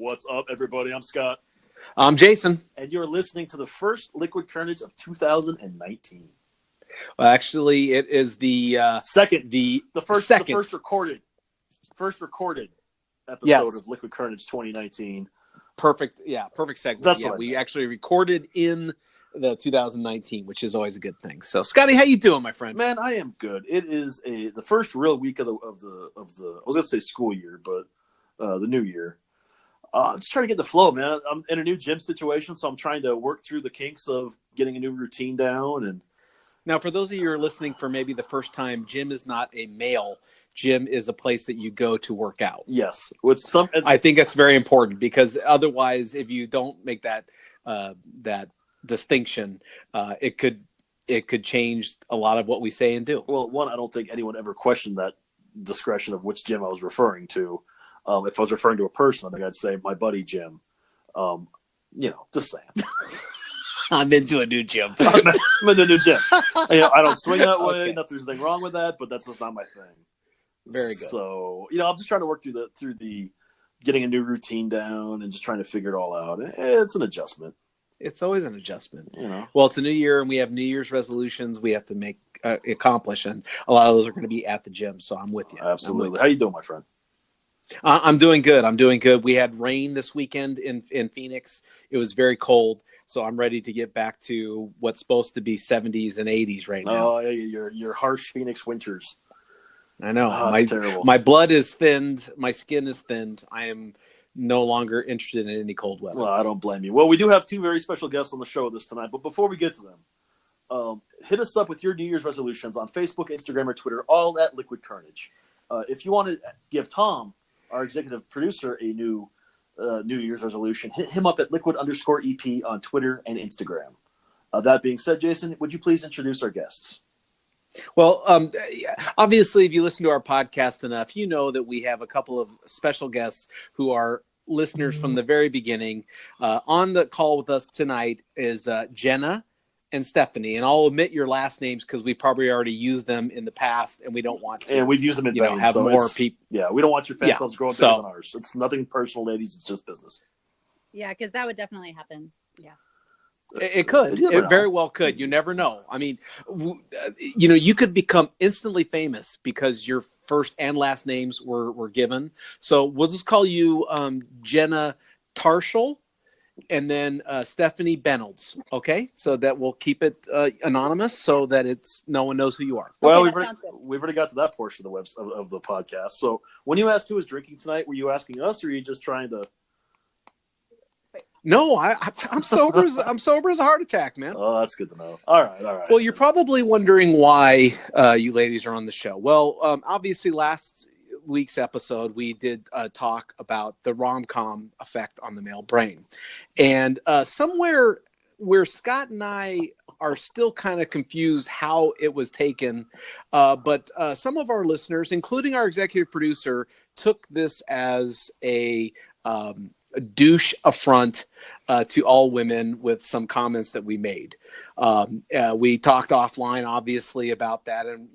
What's up, everybody? I'm Scott. I'm Jason. And you're listening to the first Liquid Kernedge of 2019. Well, actually, it is the second. The first recorded episode of Liquid Kernedge 2019. Perfect segue. That's we actually recorded in the 2019, which is always a good thing. So, Scotty, how you doing, my friend? Man, I am good. It is the first real week of the I was gonna say school year, but the new year. I'm just trying to get the flow, man. I'm in a new gym situation, so I'm trying to work through the kinks of getting a new routine down. And now, for those of you who are listening for maybe the first time, gym is not a male. Gym is a place that you go to work out. Yes, I think that's very important because otherwise, if you don't make that distinction, it could change a lot of what we say and do. Well, one, I don't think anyone ever questioned that discretion of which gym I was referring to. If I was referring to a person, I think I'd say my buddy Jim. Just saying. I'm into a new gym. I'm into a new gym. I don't swing that way. Okay. Not there's anything wrong with that, but that's just not my thing. Very good. So, I'm just trying to work through the getting a new routine down and just trying to figure it all out. It's an adjustment. It's always an adjustment. Well, it's a new year and we have New Year's resolutions we have to accomplish, and a lot of those are going to be at the gym. So I'm with you. Absolutely. How you doing, my friend? I'm doing good. We had rain this weekend in Phoenix. It was very cold, so I'm ready to get back to what's supposed to be 70s and 80s right now. Oh, yeah, your harsh Phoenix winters. I know. That's terrible. My blood is thinned. My skin is thinned. I am no longer interested in any cold weather. Well, I don't blame you. Well, we do have two very special guests on the show this tonight, but before we get to them, hit us up with your New Year's resolutions on Facebook, Instagram, or Twitter, all at Liquid Kernedge. If you want to give Tom, our executive producer, a new New Year's resolution, hit him up at liquid_EP on Twitter and Instagram. That being said, Jason, would you please introduce our guests? Well, obviously, if you listen to our podcast enough, you know that we have a couple of special guests who are listeners from the very beginning. On the call with us tonight is Jenna and Stephanie, and I'll omit your last names because we probably already used them in the past, and we don't want to. And we've used them in vain, have more people. Yeah, we don't want your fan clubs growing bigger than ours. It's nothing personal, ladies. It's just business. Yeah, because that would definitely happen. Yeah. It could. It very well could. You never know. I mean, you could become instantly famous because your first and last names were given. So we'll just call you Jenna Tarshall and then Stephanie Benolds. Okay, so that we'll keep it anonymous so that no one knows who you are. Well, we've already got to that portion of the podcast. So when you asked who was drinking tonight, were you asking us, or are you just trying to? No, I'm sober. I'm sober as a heart attack, man. Oh, that's good to know. All right. Well, you're probably wondering why you ladies are on the show. Well, obviously, last week's episode we did talk about the rom-com effect on the male brain, and somewhere where Scott and I are still kind of confused how it was taken, but some of our listeners, including our executive producer, took this as a douche affront to all women with some comments that we made. We talked offline, obviously, about that, and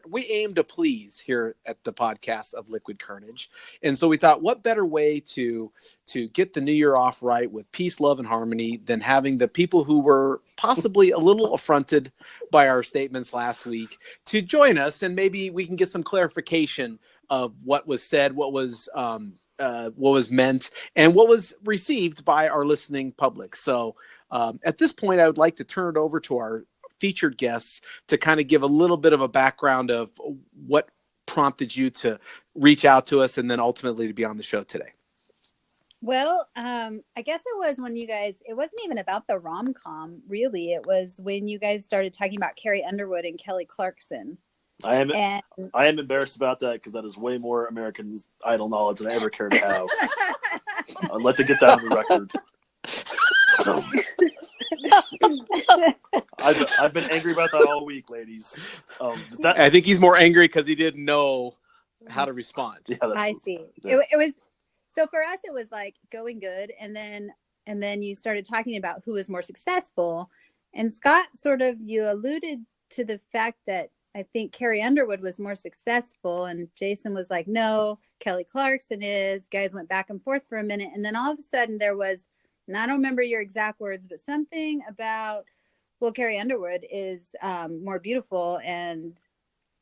we aim to please here at the podcast of Liquid Kernedge, and so we thought, what better way to get the new year off right with peace, love, and harmony than having the people who were possibly a little affronted by our statements last week to join us, and maybe we can get some clarification of what was said, what was meant, and what was received by our listening public. So at this point, I would like to turn it over to our featured guests to kind of give a little bit of a background of what prompted you to reach out to us and then ultimately to be on the show today. Well, I guess it was when it wasn't even about the rom-com, really. It was when you guys started talking about Carrie Underwood and Kelly Clarkson. I am embarrassed about that because that is way more American Idol knowledge than I ever care to have. I'd like to get that on the record. I've been angry about that all week, ladies. I think he's more angry because he didn't know how to respond. Yeah, I see. Yeah. It was so for us. It was like going good, and then you started talking about who was more successful, and Scott you alluded to the fact that I think Carrie Underwood was more successful, and Jason was like, no, Kelly Clarkson is. Guys went back and forth for a minute, and then all of a sudden there was, and I don't remember your exact words, but something about, well, Carrie Underwood is more beautiful, and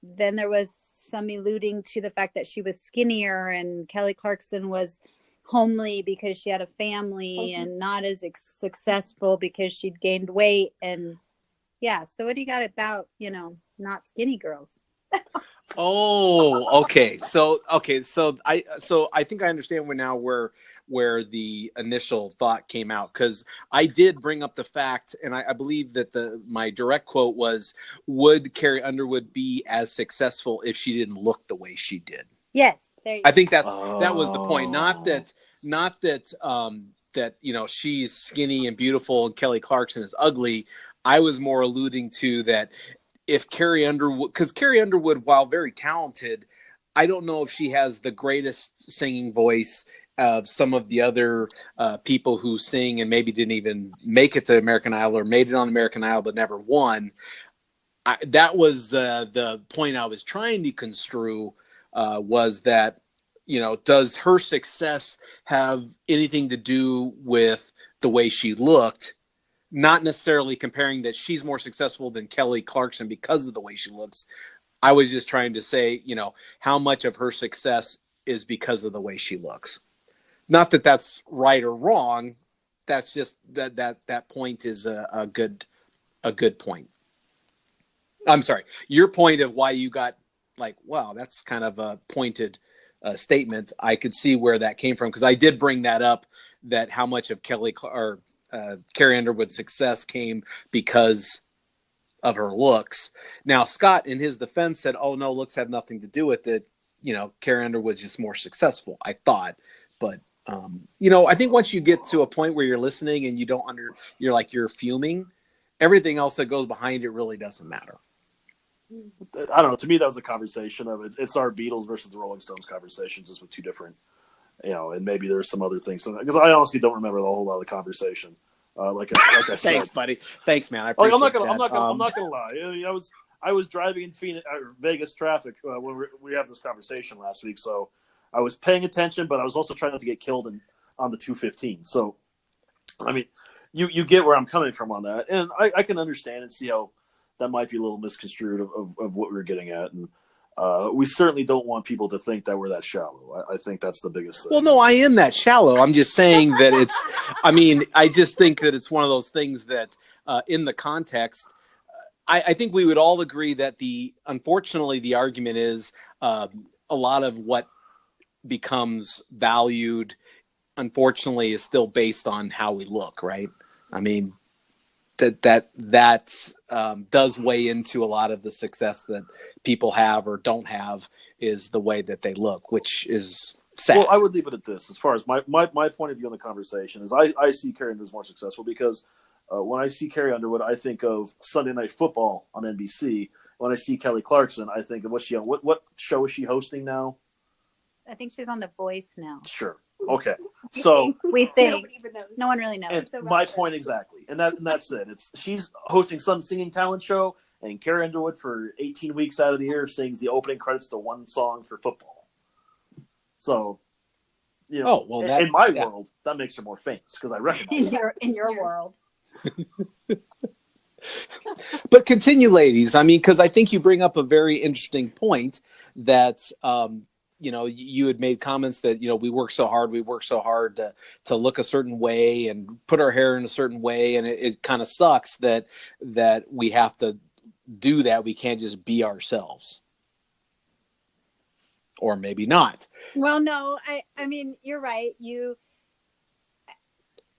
then there was some alluding to the fact that she was skinnier, and Kelly Clarkson was homely because she had a family and not as successful because she'd gained weight. And yeah, so what do you got about, not skinny girls? Oh, okay. So I think I understand where the initial thought came out, because I did bring up the fact, and I believe that my direct quote was, would Carrie Underwood be as successful if she didn't look the way she did? Yes, I think that was the point. Not that she's skinny and beautiful and Kelly Clarkson is ugly. I was more alluding to that if Carrie Underwood, because Carrie Underwood, while very talented, I don't know if she has the greatest singing voice of some of the other people who sing and maybe didn't even make it to American Idol, or made it on American Idol but never won. That was the point I was trying to construe, was that, does her success have anything to do with the way she looked? Not necessarily comparing that she's more successful than Kelly Clarkson because of the way she looks. I was just trying to say, how much of her success is because of the way she looks. Not that that's right or wrong. That's just that point is a good point. I'm sorry. Your point of why you got like, wow, that's kind of a pointed statement. I could see where that came from, because I did bring that up, that how much of Carrie Underwood's success came because of her looks. Now, Scott, in his defense, said, oh, no, looks have nothing to do with it. Carrie Underwood's just more successful, I thought. But, I think once you get to a point where you're listening and you're fuming, everything else that goes behind it really doesn't matter. I don't know. To me, that was a conversation of it's our Beatles versus the Rolling Stones conversation, just with two different, and maybe there's some other things. Because I honestly don't remember the whole lot of the conversation. Like I said. Thanks, buddy. Thanks, man. I appreciate I'm not that. gonna lie. I was driving in Vegas traffic when we had this conversation last week, so I was paying attention, but I was also trying not to get killed on the 215. So, I mean, you get where I'm coming from on that, and I can understand and see how that might be a little misconstrued of what we were getting at, and we certainly don't want people to think that we're that shallow. I think that's the biggest thing. Well, no, I am that shallow. I'm just saying that I just think that it's one of those things that in the context, I think we would all agree that unfortunately, the argument is a lot of what becomes valued, unfortunately, is still based on how we look, right? I mean, that does weigh into a lot of the success that people have or don't have, is the way that they look, which is sad. Well, I would leave it at this. As far as my point of view on the conversation is, I see Carrie Underwood as more successful because when I see Carrie Underwood, I think of Sunday Night Football on NBC. When I see Kelly Clarkson, I think of what's she on? What show is she hosting now? I think she's on The Voice now. Sure. Okay. So we think no one really knows. And so my point exactly, and that's it. She's hosting some singing talent show, and Carrie Underwood for 18 weeks out of the year sings the opening credits to one song for football. So, in my world, that makes her more famous because I recognize in your world. But continue, ladies. I mean, because I think you bring up a very interesting point that. You had made comments that, we work so hard to look a certain way and put our hair in a certain way. And it kind of sucks that we have to do that. We can't just be ourselves. Or maybe not. Well, no, I mean, you're right.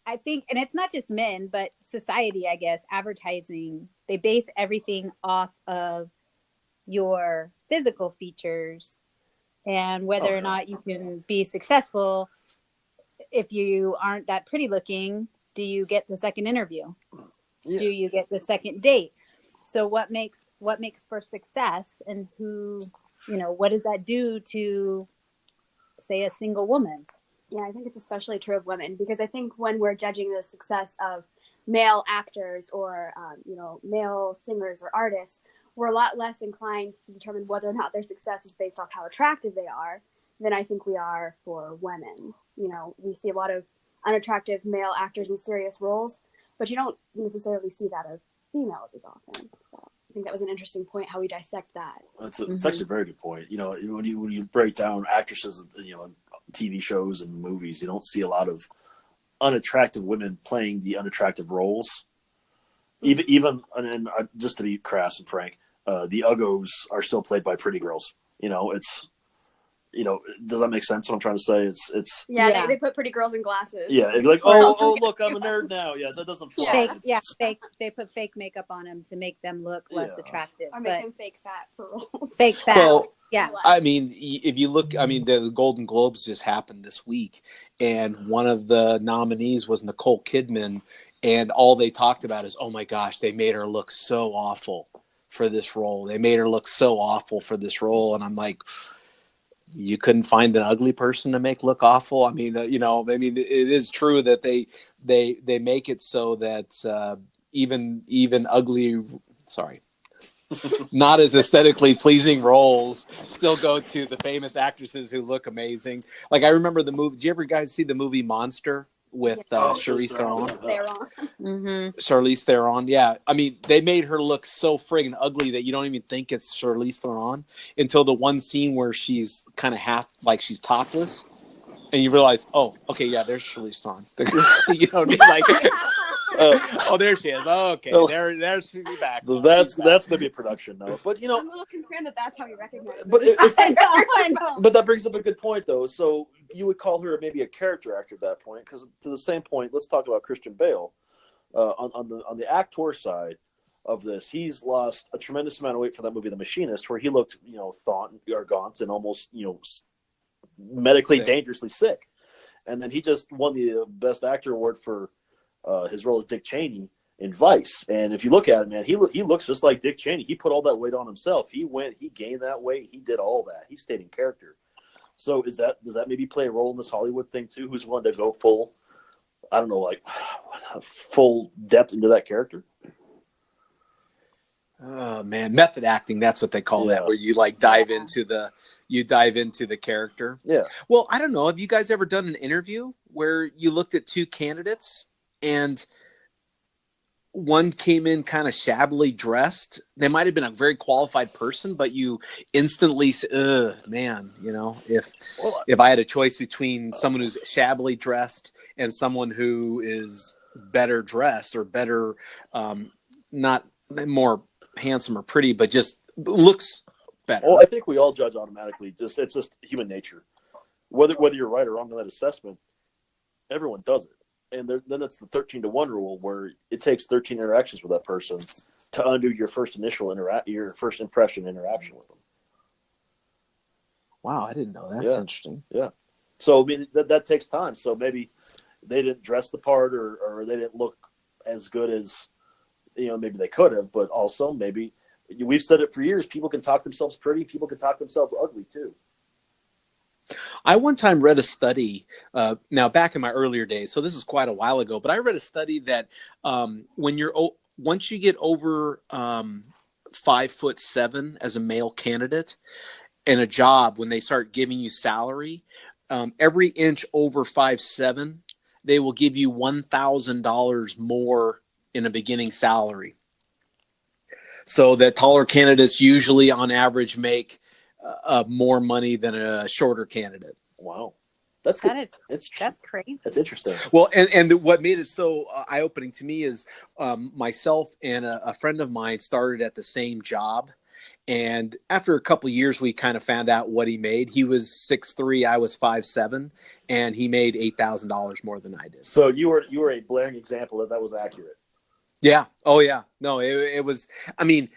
I think, and it's not just men, but society, I guess, advertising, they base everything off of your physical features. And whether or not you can be successful, if you aren't that pretty looking, do you get the second interview? Yeah. Do you get the second date? So what makes for success, and what does that do to, say, a single woman? Yeah, I think it's especially true of women, because I think when we're judging the success of male actors or, male singers or artists, we're a lot less inclined to determine whether or not their success is based off how attractive they are than I think we are for women. You know, we see a lot of unattractive male actors in serious roles, but you don't necessarily see that of females as often. So I think that was an interesting point, how we dissect that. It's actually a very good point. You know, when you break down actresses, you know, TV shows and movies, you don't see a lot of unattractive women playing the unattractive roles. Even and just to be crass and frank, the Uggos are still played by pretty girls. You know, it's, you know, does that make sense? What I'm trying to say, it's yeah. They put pretty girls in glasses. Yeah, it'd be like, oh, look, I'm a nerd now. Yeah, that doesn't fly. Fake. They put fake makeup on them to make them look less attractive, or make them fake fat for roles. Fake fat. Well, yeah. I mean, if you look, I mean, the Golden Globes just happened this week, and one of the nominees was Nicole Kidman, and all they talked about is, oh my gosh, they made her look so awful for this role. They made her look so awful for this role, and I'm like, you couldn't find an ugly person to make look awful. I mean, you know, I mean, it is true that they make it so that even ugly, not as aesthetically pleasing roles still go to the famous actresses who look amazing. Like, I remember the movie. Did you ever guys see the movie Monster with Charlize Theron? Charlize Theron, yeah. I mean, they made her look so friggin' ugly that you don't even think it's Charlize Theron until the one scene where she's kind of half, like she's topless, and you realize, oh, okay, yeah, there's Charlize Theron. You know, like, oh, there she is. Oh, okay, there's she's back. That's gonna be a production note, but you know, I'm a little concerned that that's how you recognize it. But I know. But that brings up a good point, though. So you would call her maybe a character actor at that point, because to the same point, let's talk about Christian Bale. On the actor side of this, he's lost a tremendous amount of weight for that movie, The Machinist, where he looked, you know, gaunt and almost, you know, medically dangerously sick. And then he just won the Best Actor award for his role as Dick Cheney in Vice. And if you look at it, man, he looks just like Dick Cheney. He put all that weight on himself. He gained that weight. He did all that. He stayed in character. So does that maybe play a role in this Hollywood thing too? Who's willing to go full, I don't know, like full depth into that character? Oh man, method acting, that's what they call that, where you like dive into the character. Yeah. Well, I don't know. Have you guys ever done an interview where you looked at two candidates and one came in kind of shabbily dressed? They might have been a very qualified person, but you instantly say, man, you know, if I had a choice between someone who's shabbily dressed and someone who is better dressed or better, not more handsome or pretty, but just looks better. Well, I think we all judge automatically. It's just human nature. Whether you're right or wrong in that assessment, everyone does it. And then it's the 13-to-1 rule, where it takes 13 interactions with that person to undo your first impression interaction with them. Wow, I didn't know that. That's interesting. Yeah. So I mean that takes time. So maybe they didn't dress the part, or they didn't look as good as, you know, maybe they could have. But also maybe, we've said it for years, people can talk themselves pretty, people can talk themselves ugly too. I one time read a study, now back in my earlier days, so this is quite a while ago, but I read a study that once you get over 5'7" as a male candidate in a job, when they start giving you salary, every inch over 5'7", they will give you $1,000 more in a beginning salary. So that taller candidates usually on average make more money than a shorter candidate. Wow. That's crazy. That's interesting. Well, and what made it so eye-opening to me is myself and a friend of mine started at the same job. And after a couple of years, we kind of found out what he made. He was 6'3", I was 5'7", and he made $8,000 more than I did. So you were a blaring example that was accurate. Yeah. Oh, yeah. No, it was. I mean,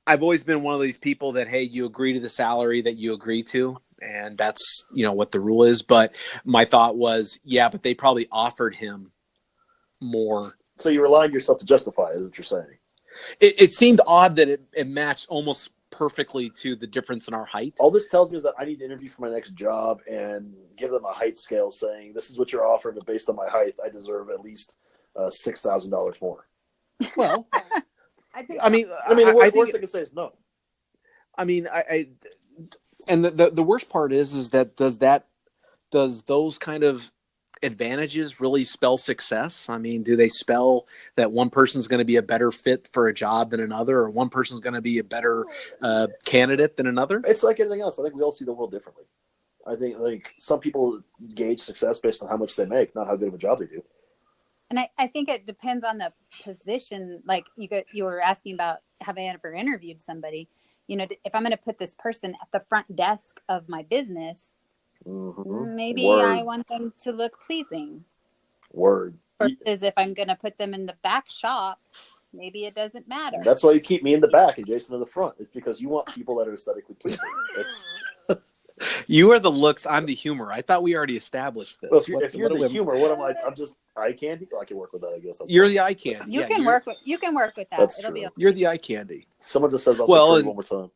I've always been one of these people that, hey, you agree to the salary that you agree to, and that's, you know, what the rule is. But my thought was, yeah, but they probably offered him more. So you relied yourself to justify it, is what you're saying. It seemed odd that it matched almost perfectly to the difference in our height. All this tells me is that I need to interview for my next job and give them a height scale saying, this is what you're offering, but based on my height, I deserve at least $6,000 more. Well, think I mean, the I worst think, they can say is no. I mean, and the worst part is that does those kind of advantages really spell success? I mean, do they spell that one person's going to be a better fit for a job than another, or one person's going to be a better candidate than another? It's like anything else. I think we all see the world differently. I think like some people gauge success based on how much they make, not how good of a job they do. And I think it depends on the position. Like you were asking about, have I ever interviewed somebody? You know, if I'm going to put this person at the front desk of my business, maybe Word. I want them to look pleasing. Word. Versus if I'm going to put them in the back shop, maybe it doesn't matter. That's why you keep me in the back and Jason in the front. It's because you want people that are aesthetically pleasing. You are the looks, I'm the humor. I thought we already established this. Well, if you're the humor, what am I? I'm just eye candy. I can work with that, I guess. You're the eye candy. You can work with that. That's It'll true. be okay. You're the eye candy. Someone just says, "I'll one more time."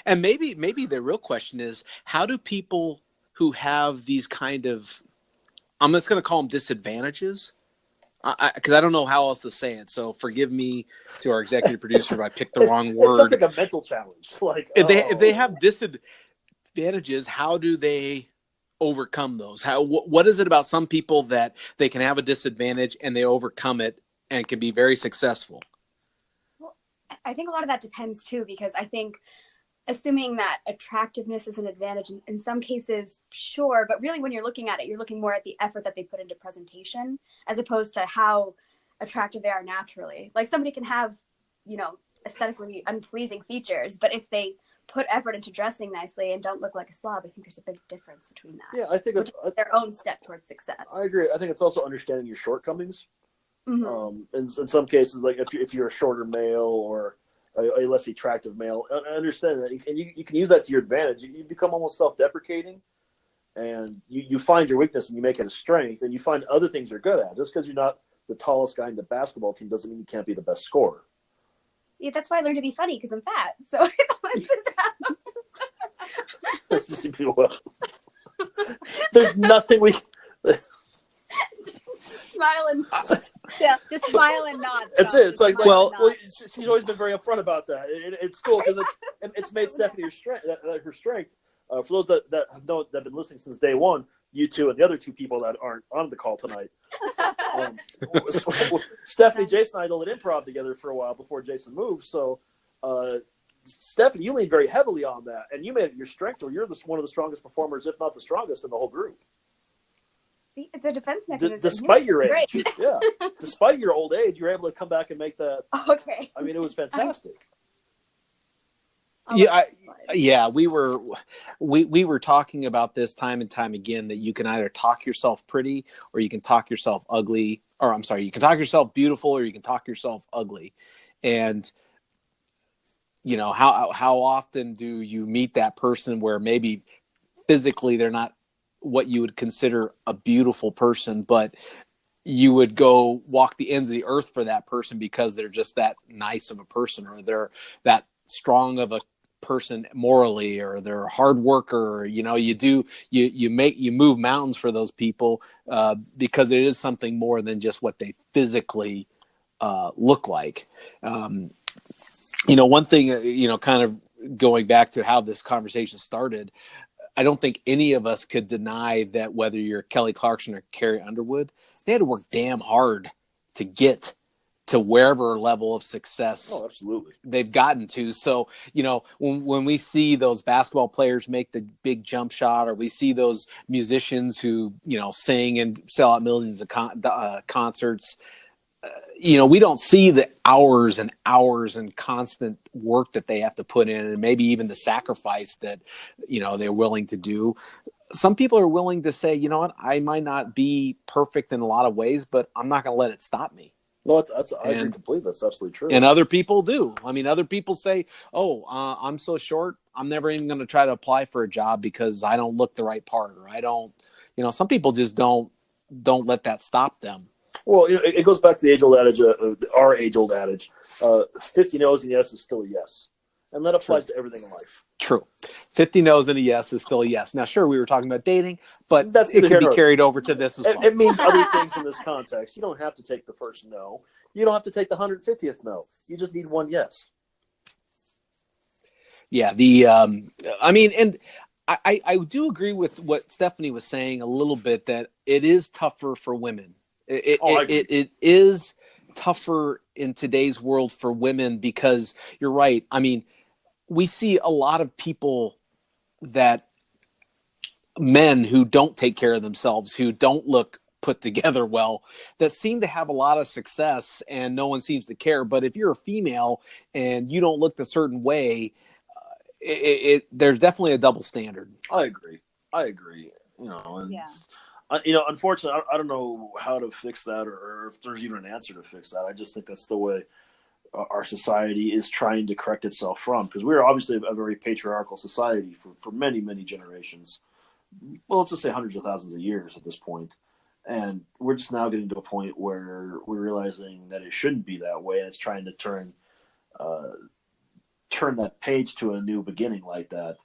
And maybe the real question is, how do people who have these kind of, I'm just going to call them disadvantages, because I don't know how else to say it. So forgive me to our executive producer if I picked the wrong word. It's something like a mental challenge. Like if they have disadvantages, how do they overcome those? What is it about some people that they can have a disadvantage and they overcome it and can be very successful? Well, I think a lot of that depends too, because I think assuming that attractiveness is an advantage in some cases, sure, but really when you're looking at it, you're looking more at the effort that they put into presentation as opposed to how attractive they are naturally. Like somebody can have, aesthetically unpleasing features, but if they put effort into dressing nicely and don't look like a slob, I think there's a big difference between that. Yeah, I think it's their own step towards success. I agree. I think it's also understanding your shortcomings. Mm-hmm. In some cases, like if you're a shorter male or a less attractive male, I understand that, and you can use that to your advantage. You become almost self-deprecating, and you find your weakness and you make it a strength, and you find other things you're good at. Just because you're not the tallest guy in the basketball team doesn't mean you can't be the best scorer. Yeah, that's why I learned to be funny, because I'm fat. So That's just well. There's nothing we. Smile and just smile and nod. That's it. It's like she's always been very upfront about that. It's cool because it's made Stephanie her strength. For those that have been listening since day one, you two and the other two people that aren't on the call tonight. Stephanie, Jason, and I did improv together for a while before Jason moved. So, Stephanie, you leaned very heavily on that, and you made it your strength. Or you're one of the strongest performers, if not the strongest, in the whole group. It's a defense mechanism. Despite your age, yeah. Despite your old age, you were able to come back and make that. Okay. I mean, it was fantastic. Yeah, we were talking about this time and time again, that you can either talk yourself pretty or you can talk yourself ugly, or I'm sorry, you can talk yourself beautiful or you can talk yourself ugly. And how often do you meet that person where maybe physically they're not what you would consider a beautiful person, but you would go walk the ends of the earth for that person because they're just that nice of a person, or they're that strong of a person morally, or they're a hard worker. You move mountains for those people because it is something more than just what they physically look like. One thing, kind of going back to how this conversation started, I don't think any of us could deny that whether you're Kelly Clarkson or Carrie Underwood, they had to work damn hard to get to wherever level of success they've gotten to. So, when we see those basketball players make the big jump shot, or we see those musicians who, sing and sell out millions of concerts, we don't see the hours and hours and constant work that they have to put in, and maybe even the sacrifice that, they're willing to do. Some people are willing to say, you know what, I might not be perfect in a lot of ways, but I'm not going to let it stop me. No, I agree completely. That's absolutely true. And other people do. I mean, other people say, I'm so short, I'm never even going to try to apply for a job because I don't look the right part, or I don't, some people just don't let that stop them. Well, it goes back to the age-old adage, our age-old adage, 50 no's and yes is still a yes. And that applies to everything in life. True. 50 no's and a yes is still a yes. Now, sure, we were talking about dating, but it can be carried over to this as well. It means other things in this context. You don't have to take the first no. You don't have to take the 150th no. You just need one yes. Yeah, I mean, and I do agree with what Stephanie was saying a little bit, that it is tougher for women. It is tougher in today's world for women, because you're right. I mean, we see a lot of people, that men who don't take care of themselves, who don't look put together well, that seem to have a lot of success and no one seems to care. But if you're a female and you don't look a certain way, there's definitely a double standard. I agree. You know, and unfortunately, I don't know how to fix that, or if there's even an answer to fix that. I just think that's the way our society is trying to correct itself from, because we're obviously a very patriarchal society for many, many generations. Well, let's just say hundreds of thousands of years at this point. And we're just now getting to a point where we're realizing that it shouldn't be that way, and it's trying to turn that page to a new beginning like that,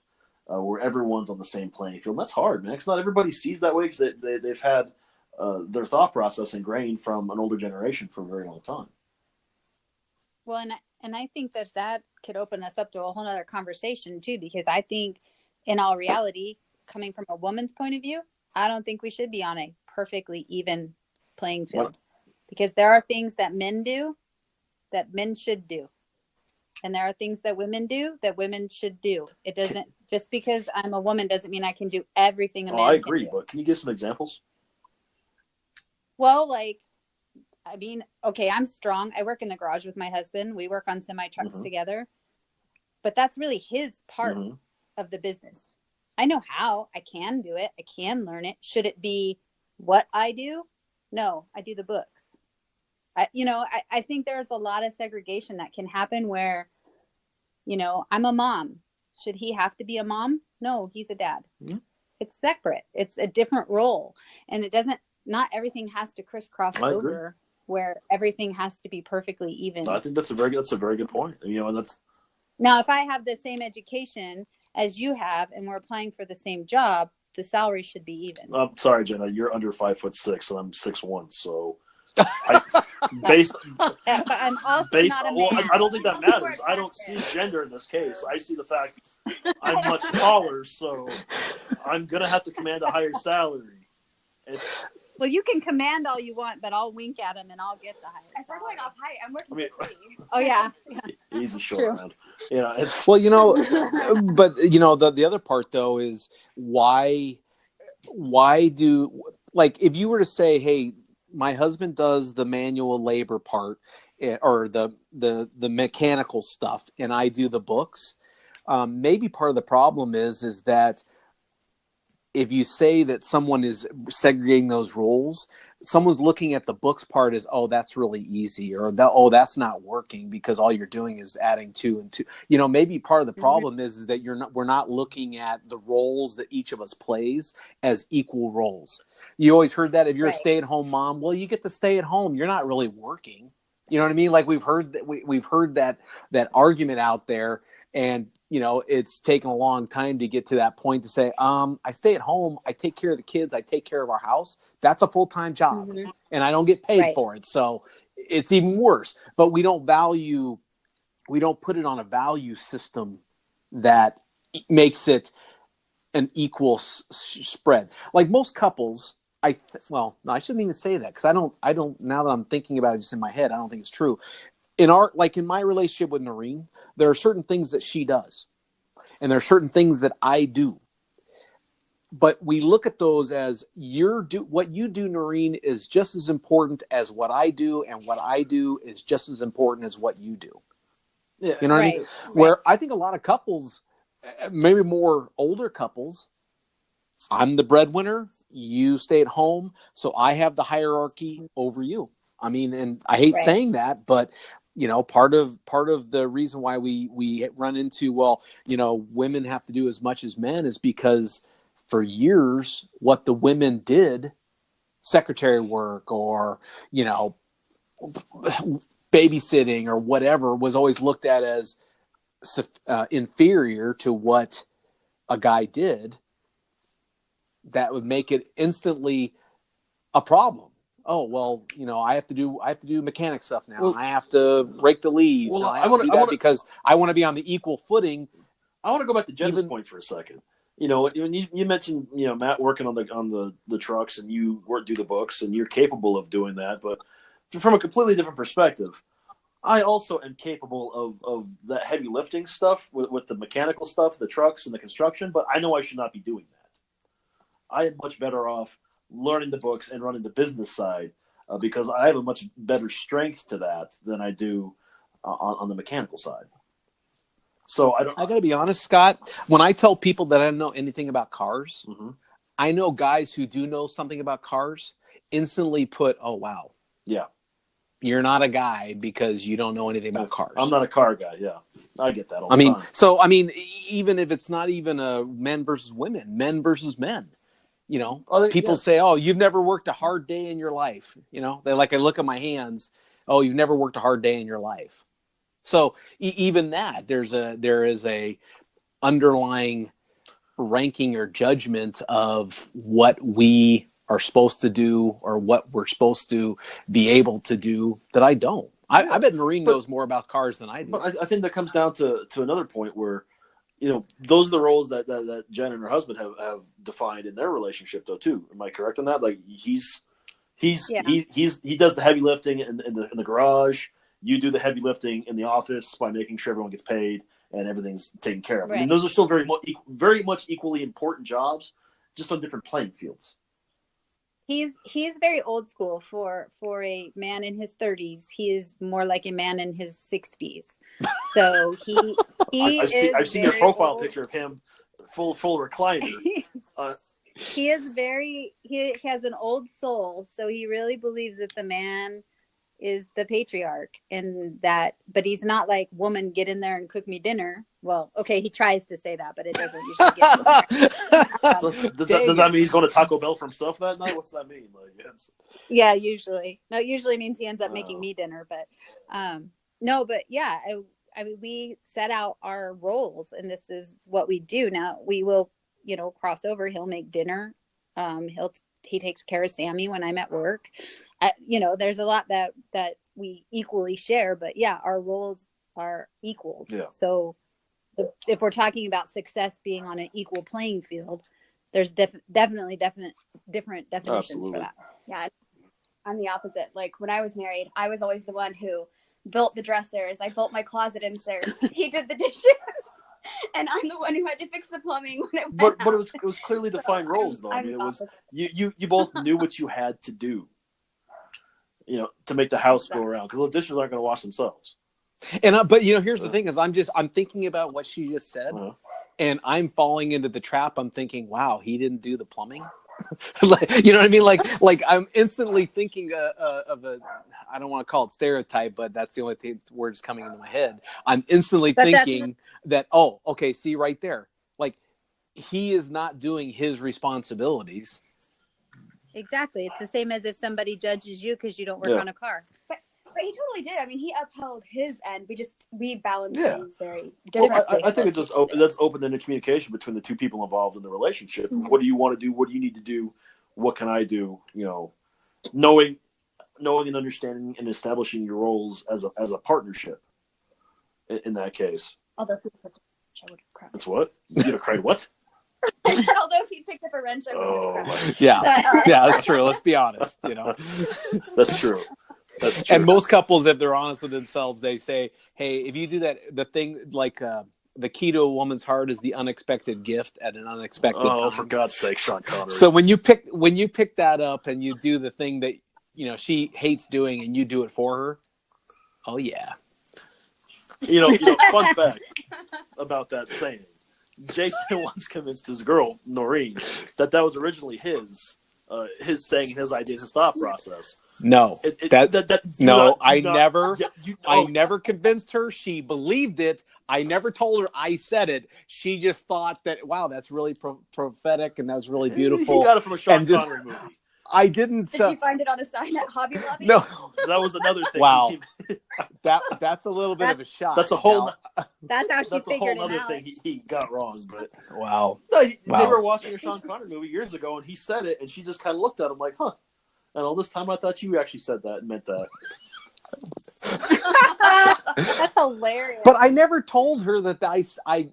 where everyone's on the same playing field. And that's hard, man, because not everybody sees that way, because they've had their thought process ingrained from an older generation for a very long time. Well, and I think that could open us up to a whole other conversation too, because I think in all reality, coming from a woman's point of view, I don't think we should be on a perfectly even playing field, because there are things that men do that men should do. And there are things that women do that women should do. It doesn't, just because I'm a woman doesn't mean I can do everything a man I agree, can do. but can you give some examples? Well, I mean, okay, I'm strong. I work in the garage with my husband. We work on semi-trucks together. But that's really his part of the business. I know how. I can do it. I can learn it. Should it be what I do? No, I do the books. I think there's a lot of segregation that can happen where, I'm a mom. Should he have to be a mom? No, he's a dad. Mm-hmm. It's separate. It's a different role. And not everything has to crisscross over where everything has to be perfectly even. I think that's a very good point. And that's. Now, if I have the same education as you have, and we're applying for the same job, the salary should be even. I'm sorry, Jenna, you're under 5'6", and I'm 6'1", so. I'm also not a man. Well, I don't think that matters. I don't see gender in this case. I see the fact I'm much taller, so I'm gonna have to command a higher salary. Well, you can command all you want, but I'll wink at him and I'll get the higher salary. If we're going off height, I'm working for free. Oh yeah. Easy short round. It's well, but the other part though is why do, like, if you were to say, hey, my husband does the manual labor part, or the mechanical stuff, and I do the books. Maybe part of the problem is that if you say that someone is segregating those roles, someone's looking at the books part as, oh, that's really easy, or that's not working because all you're doing is adding 2 and 2. Maybe part of the problem is that we're not looking at the roles that each of us plays as equal roles. You always heard that if you're a stay-at-home mom, well, you get to stay at home. You're not really working. You know what I mean? Like we've heard that argument out there, and it's taken a long time to get to that point to say, I stay at home, I take care of the kids, I take care of our house. That's a full-time job, and I don't get paid for it. So it's even worse. But we don't put it on a value system that makes it an equal spread. Like most couples, I shouldn't even say that, because I don't. Now that I'm thinking about it just in my head, I don't think it's true. In my relationship with Noreen, there are certain things that she does, and there are certain things that I do. But we look at those as what you do, Noreen, is just as important as what I do, and what I do is just as important as what you do. Yeah, you know what I mean? Right. Where I think a lot of couples, maybe more older couples, I'm the breadwinner, you stay at home, so I have the hierarchy over you. I mean, and I hate saying that, but part of the reason why we run into, women have to do as much as men, is because for years, what the women did, secretary work or, babysitting or whatever, was always looked at as inferior to what a guy did. That would make it instantly a problem. oh well, I have to do mechanic stuff now. Well, I have to rake the leaves. Well, I have to do that because I want to be on the equal footing. I want to go back to Jenna's point for a second. When you mentioned Matt working on the trucks and you do the books and you're capable of doing that, but from a completely different perspective, I also am capable of that heavy lifting stuff with the mechanical stuff, the trucks and the construction, but I know I should not be doing that. I am much better off learning the books and running the business side because I have a much better strength to that than I do on the mechanical side. So I got to be honest, Scott. When I tell people that I don't know anything about cars, mm-hmm. I know guys who do know something about cars instantly put, "Oh wow, yeah, you're not a guy because you don't know anything about cars." I'm not a car guy. Yeah, I get that all the time. So even if it's not even a men versus women, men versus men. People say, "Oh, you've never worked a hard day in your life." I look at my hands. "Oh, you've never worked a hard day in your life." So even that, there is a underlying ranking or judgment of what we are supposed to do or what we're supposed to be able to do that I don't. I bet Maureen knows more about cars than I do. But I think that comes down to another point where, those are the roles that Jen and her husband have defined in their relationship, though, too. Am I correct on that? Like he does the heavy lifting in the garage. You do the heavy lifting in the office by making sure everyone gets paid and everything's taken care of. Right. Those are still very much equally important jobs, just on different playing fields. He's very old school for a man in his 30s. He is more like a man in his 60s. So I've seen your profile picture of him full recliner. He has an old soul, so he really believes that the man is the patriarch but he's not like, woman, get in there and cook me dinner. Well, okay, he tries to say that, but it doesn't usually get in there. So does that mean he's going to Taco Bell for himself that night? What's that mean? Yeah, usually. No, it usually means he ends up making me dinner, but no, but yeah, I mean, we set out our roles and this is what we do. Now we will, cross over. He'll make dinner. He takes care of Sammy when I'm at work. There's a lot that we equally share, but yeah, our roles are equals. Yeah. So if we're talking about success being on an equal playing field, there's definitely different definitions Absolutely. for that. Yeah. I'm the opposite. Like when I was married, I was always the one who built the dressers. I built my closet inserts. He did the dishes. And I'm the one who had to fix the plumbing when it went But it was clearly defined roles, though. I mean, it was you both knew what you had to do, to make the house go around, because those dishes aren't going to wash themselves. But here's the thing: is I'm thinking about what she just said, and I'm falling into the trap. I'm thinking, wow, he didn't do the plumbing. You know what I mean? Like I'm instantly thinking of a, I don't want to call it stereotype, but that's the only word that's coming into my head. I'm instantly thinking that, oh, okay, see right there. Like he is not doing his responsibilities. Exactly. It's the same as if somebody judges you because you don't work on a car. But he totally did. I mean, he upheld his end. We balanced things very differently. I think that's open-ended communication between the two people involved in the relationship. Mm-hmm. What do you want to do? What do you need to do? What can I do? Knowing and understanding and establishing your roles as a partnership. In that case. Although if he picked up a wrench, I would have cried. That's what? You'd have cried what? Although if he picked up a wrench, I would have cried. Yeah, that's true. Let's be honest. That's true. That's true. And most couples, if they're honest with themselves, they say, "Hey, if you do that, the thing like the key to a woman's heart is the unexpected gift at an unexpected time." Oh, for God's sake, Sean Connery! So when you pick that up and you do the thing that she hates doing and you do it for her, oh yeah. Fun fact about that saying: Jason once convinced his girl Noreen that was originally his saying, his idea, his thought process. No, I never convinced her. She believed it. I never told her I said it. She just thought that, wow, that's really prophetic and that was really beautiful. You got it from a Sean Connery movie. I didn't. Did you find it on a sign at Hobby Lobby? No, that was another thing. Wow, that's a little bit of a shock. That's a whole. That's how she figured it out. That's a whole other thing he got wrong. But wow, they were watching a Sean Connery movie years ago, and he said it, and she just kind of looked at him like, "Huh." And all this time, I thought you actually said that and meant that. That's hilarious. But I never told her that I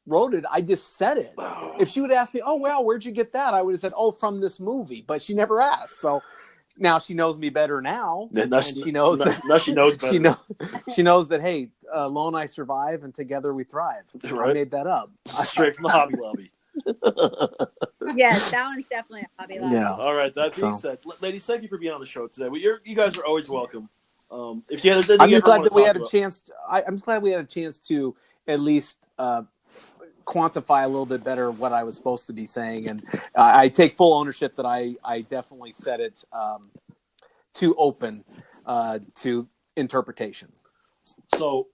wrote it. I just said it. If she would ask me, "Oh, well, where'd you get that?" I would have said, "Oh, from this movie." But she never asked. So now she knows me better now. Now she knows that, now she knows better. She knows that, hey, alone I survive and together we thrive. Right? I made that up. Straight from the Hobby Lobby. Yes, that one's definitely a Hobby Lobby. Yeah. All right, that being said, ladies, thank you for being on the show today. You guys are always welcome. If you there's anything I'm just glad that we had about. a chance. I'm just glad we had a chance to at least quantify a little bit better what I was supposed to be saying, and I take full ownership that I definitely said it too open to interpretation. So,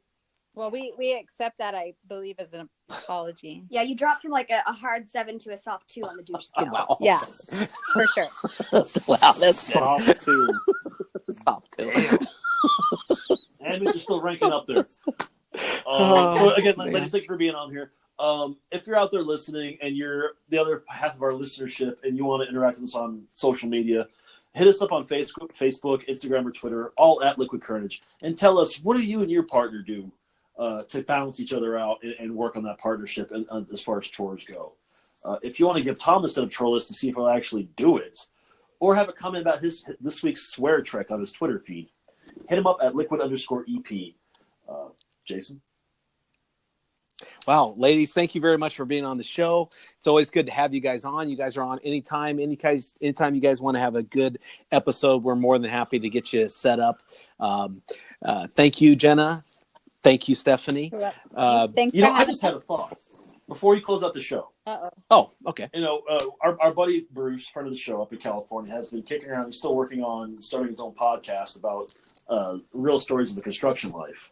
well, we accept that, I believe, as an apology. Yeah, you dropped from like a hard 7 to a soft 2 on the douche scale. Wow. Yeah, for sure. Wow, that's soft too. soft too. And you're still ranking up there. So again, man. ladies, thank you for being on here. If you're out there listening and you're the other half of our listenership and you want to interact with us on social media, hit us up on Facebook, Instagram, or Twitter, all at Liquid Kernedge, and tell us, what do you and your partner do to balance each other out and work on that partnership and as far as chores go. If you want to give Tom a set of chore lists to see if he'll actually do it, or have a comment about this week's swear trick on his Twitter feed, hit him up at liquid_EP. Jason? Wow, ladies, thank you very much for being on the show. It's always good to have you guys on. You guys are on anytime you guys want to have a good episode, we're more than happy to get you set up. Thank you, Jenna. Thank you, Stephanie. Thanks. I just had a thought before you close out the show. Oh, okay. Our buddy Bruce, friend of the show up in California, has been kicking around. He's still working on starting his own podcast about real stories of the construction life.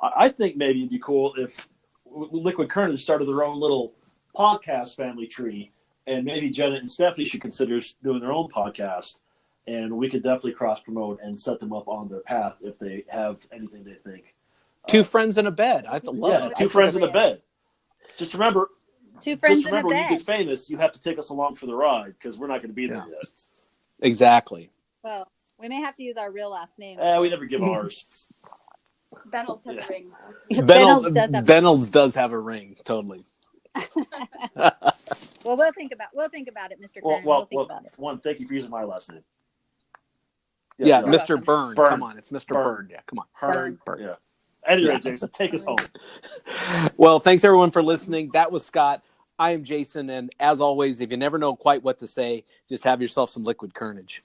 I think maybe it'd be cool if Liquid Kernedge started their own little podcast family tree, and maybe Jenna and Stephanie should consider doing their own podcast, and we could definitely cross-promote and set them up on their path if they have anything they think. Two friends in a bed. I love it. Two friends in a bed. Just remember, when you get famous, you have to take us along for the ride, because we're not going to be there yet. Exactly. Well, we may have to use our real last name. We never give ours. Benolds has a ring. Benolds does have a ring, totally. Well, we'll think about it, Mr. Kern. We'll think about it. One, thank you for using my last name. Yeah, Mr. Byrne. Byrne. Come on, it's Mr. Byrne. Yeah, come on. Byrne. Yeah. Anyway, Jason, take us home. Well, thanks everyone for listening. That was Scott. I am Jason, and as always, if you never know quite what to say, just have yourself some Liquid Kernedge.